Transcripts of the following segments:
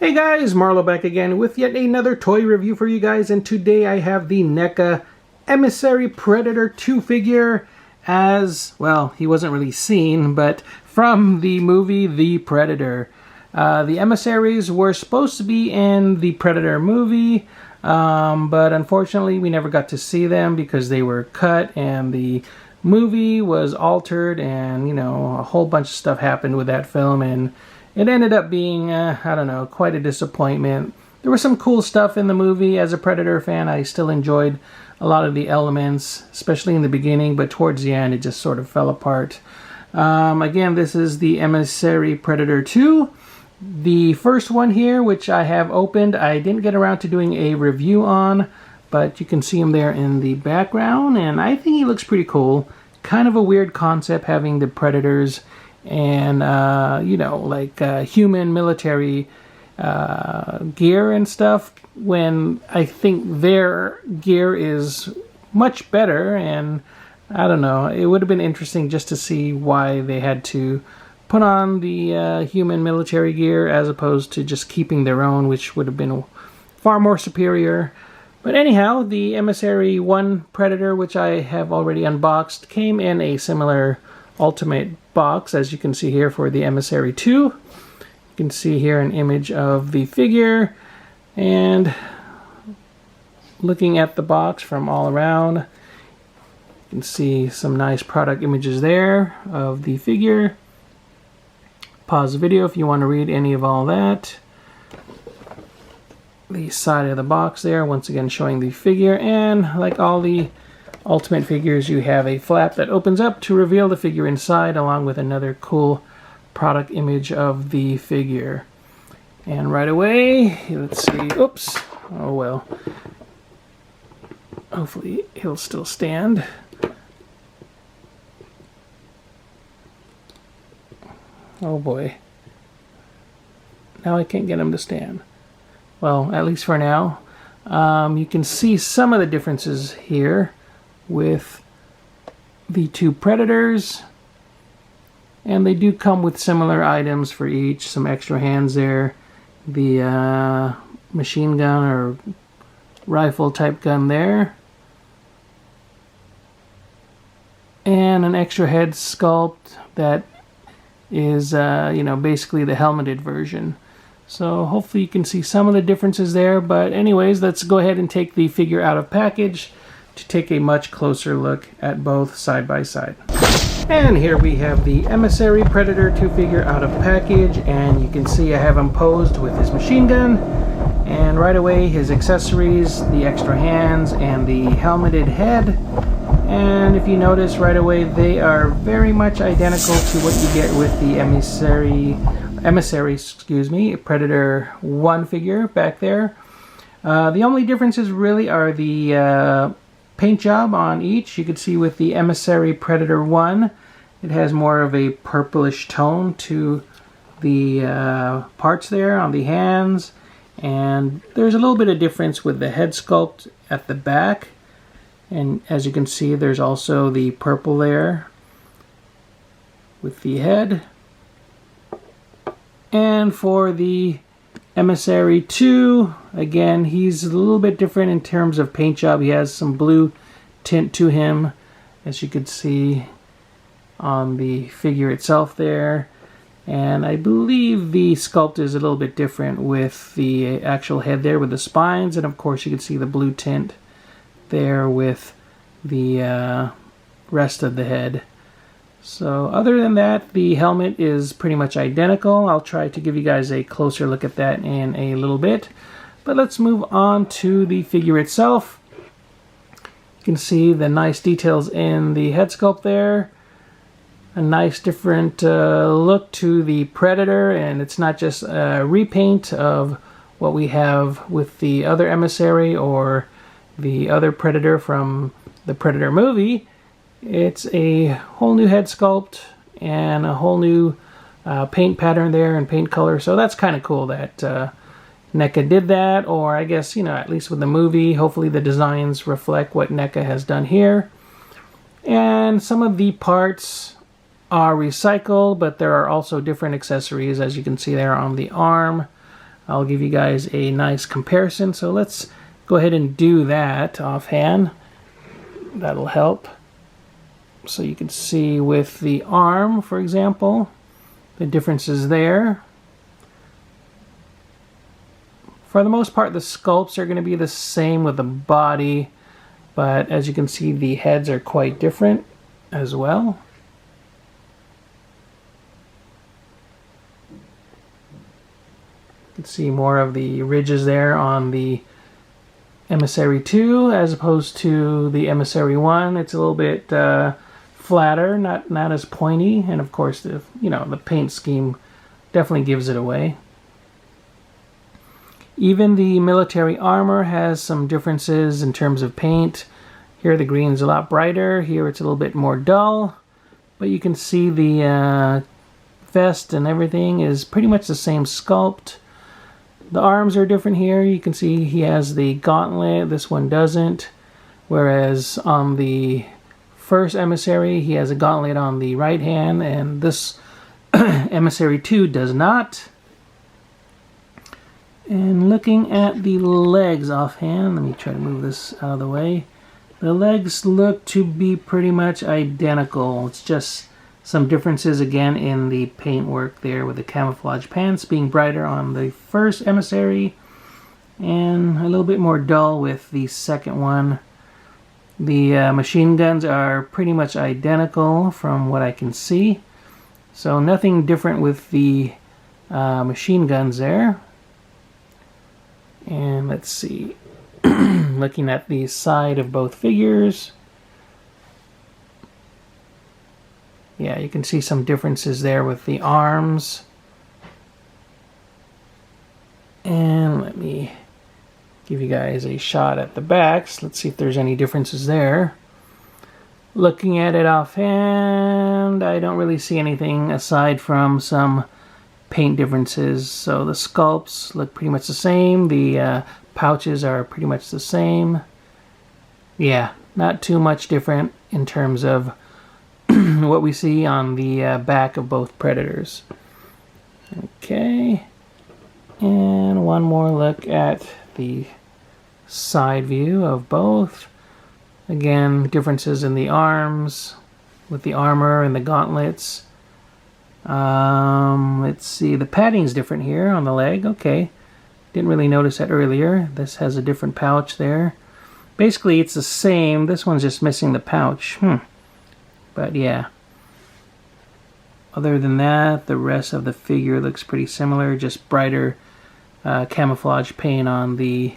Hey guys, Marlo back again with yet another toy review for you guys, and today I have the Neca Emissary Predator 2 figure as, well, he wasn't really seen, but from the movie The Predator. The emissaries were supposed to be in the Predator movie, but unfortunately we never got to see them because they were cut and the movie was altered, and, you know, a whole bunch of stuff happened with that film, and it ended up being, I don't know, quite a disappointment. There was some cool stuff in the movie. As a Predator fan, I still enjoyed a lot of the elements, especially in the beginning, but towards the end it just sort of fell apart. Again, this is the Emissary Predator 2. The first one here, which I have opened, I didn't get around to doing a review on, but you can see him there in the background, and I think he looks pretty cool. Kind of a weird concept having the Predators and you know, like human military gear and stuff, when I think their gear is much better. And I don't know, it would have been interesting just to see why they had to put on the human military gear as opposed to just keeping their own, which would have been far more superior. But anyhow, the Emissary 1 Predator, which I have already unboxed, came in a similar ultimate box, as you can see here for the Emissary 2. You can see here an image of the figure, and looking at the box from all around, you can see some nice product images there of the figure. Pause the video if you want to read any of all that. The side of the box there, once again showing the figure, and like all the Ultimate figures, you have a flap that opens up to reveal the figure inside, along with another cool product image of the figure. And right away, let's see, oops, oh well, hopefully he'll still stand. Oh boy, now I can't get him to stand. Well, at least for now. You can see some of the differences here with the two Predators, and they do come with similar items for each. Some extra hands there, the machine gun or rifle type gun there, and an extra head sculpt that is you know, basically the helmeted version. So hopefully you can see some of the differences there, but anyways, let's go ahead and take the figure out of package to take a much closer look at both side by side. And here we have the Emissary Predator 2 figure out of package, and you can see I have him posed with his machine gun, and right away his accessories, the extra hands and the helmeted head. And if you notice right away, they are very much identical to what you get with the Emissary, excuse me, Predator 1 figure back there. The only differences really are the paint job on each. You can see with the Emissary Predator 1, it has more of a purplish tone to the parts there on the hands, and there's a little bit of difference with the head sculpt at the back, and as you can see there's also the purple there with the head. And for the Emissary 2, again, he's a little bit different in terms of paint job. He has some blue tint to him, as you can see on the figure itself there. And I believe the sculpt is a little bit different with the actual head there with the spines, and of course you can see the blue tint there with the rest of the head. So other than that, the helmet is pretty much identical. I'll try to give you guys a closer look at that in a little bit. But let's move on to the figure itself. You can see the nice details in the head sculpt there. A nice different look to the Predator, and it's not just a repaint of what we have with the other Emissary or the other Predator from the Predator movie. It's a whole new head sculpt and a whole new paint pattern there and paint color. So that's kind of cool that NECA did that, or I guess, you know, at least with the movie, hopefully the designs reflect what NECA has done here. And some of the parts are recycled, but there are also different accessories, as you can see there on the arm. I'll give you guys a nice comparison. So let's go ahead and do that offhand. That'll help. So you can see with the arm, for example, the differences there. For the most part, the sculpts are going to be the same with the body, but as you can see, the heads are quite different as well. You can see more of the ridges there on the Emissary 2 as opposed to the Emissary 1. It's a little bit flatter, not as pointy, and of course the the paint scheme definitely gives it away. Even the military armor has some differences in terms of paint. Here the green's a lot brighter, here it's a little bit more dull, but you can see the vest and everything is pretty much the same sculpt. The arms are different here. You can see he has the gauntlet, this one doesn't, whereas on the first Emissary he has a gauntlet on the right hand, and this Emissary 2 does not. And looking at the legs offhand, let me try to move this out of the way. The legs look to be pretty much identical. It's just some differences again in the paintwork there, with the camouflage pants being brighter on the first Emissary and a little bit more dull with the second one. The machine guns are pretty much identical from what I can see. So nothing different with the machine guns there. And let's see, looking at the side of both figures, yeah, you can see some differences there with the arms. And let me give you guys a shot at the backs. Let's see if there's any differences there. Looking at it offhand, I don't really see anything aside from some paint differences. So the sculpts look pretty much the same. The pouches are pretty much the same. Yeah, not too much different in terms of what we see on the back of both Predators. Okay, and one more look at the side view of both. Again, differences in the arms with the armor and the gauntlets. Let's see, the padding's different here on the leg. Okay, didn't really notice that earlier. This has a different pouch there. Basically it's the same, this one's just missing the pouch. But yeah, other than that, the rest of the figure looks pretty similar, just brighter camouflage paint on the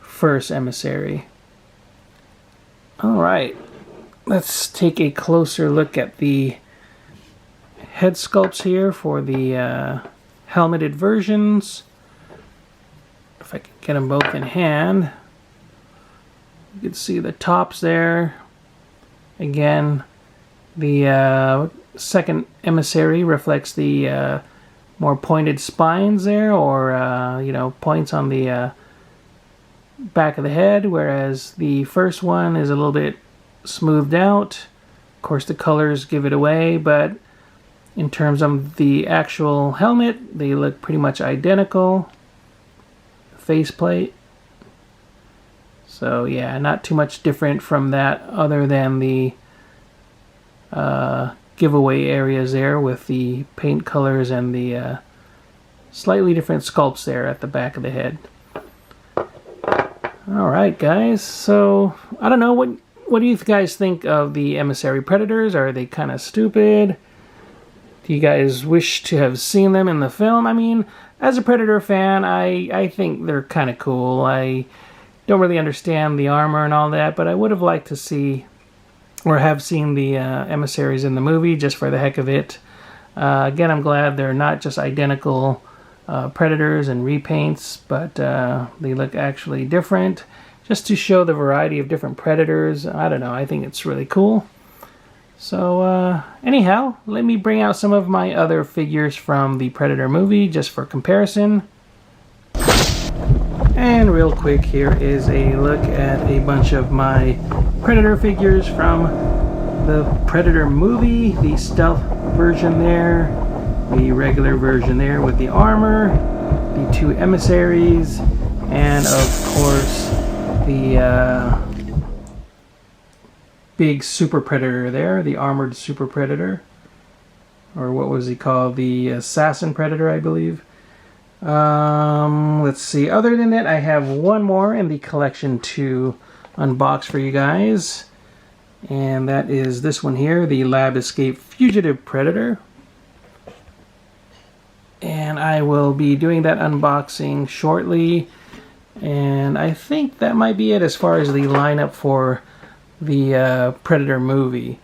first Emissary. Alright, let's take a closer look at the head sculpts here for the helmeted versions. If I can get them both in hand, you can see the tops there. Again, the second Emissary reflects the more pointed spines there, or points on the back of the head, whereas the first one is a little bit smoothed out. Of course, the colors give it away, but in terms of the actual helmet, they look pretty much identical. Faceplate. So yeah, not too much different from that, other than the giveaway areas there with the paint colors and the slightly different sculpts there at the back of the head. Alright guys, so I don't know, what do you guys think of the Emissary Predators? Are they kind of stupid? Do you guys wish to have seen them in the film? I mean, as a Predator fan, I think they're kind of cool. I don't really understand the armor and all that, but I would have liked to see or have seen the emissaries in the movie just for the heck of it. Again, I'm glad they're not just identical Predators and repaints, but they look actually different, just to show the variety of different Predators. I don't know, I think it's really cool. So anyhow, let me bring out some of my other figures from the Predator movie just for comparison. And real quick, here is a look at a bunch of my Predator figures from the Predator movie. The stealth version there, the regular version there with the armor, the 2 emissaries, and of course the big super predator there, the armored super predator, or what was he called, the assassin predator, I believe. Let's see, other than that I have one more in the collection to unbox for you guys, and that is this one here, the Lab Escape Fugitive Predator. And I will be doing that unboxing shortly, and I think that might be it as far as the lineup for the Predator movie.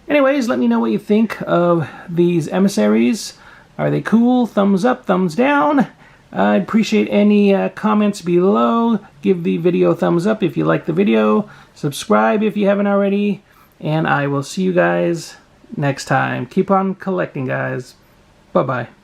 Anyways, let me know what you think of these emissaries. Are they cool? Thumbs up, thumbs down. I'd appreciate any comments below. Give the video a thumbs up if you like the video. Subscribe if you haven't already. And I will see you guys next time. Keep on collecting, guys. Bye-bye.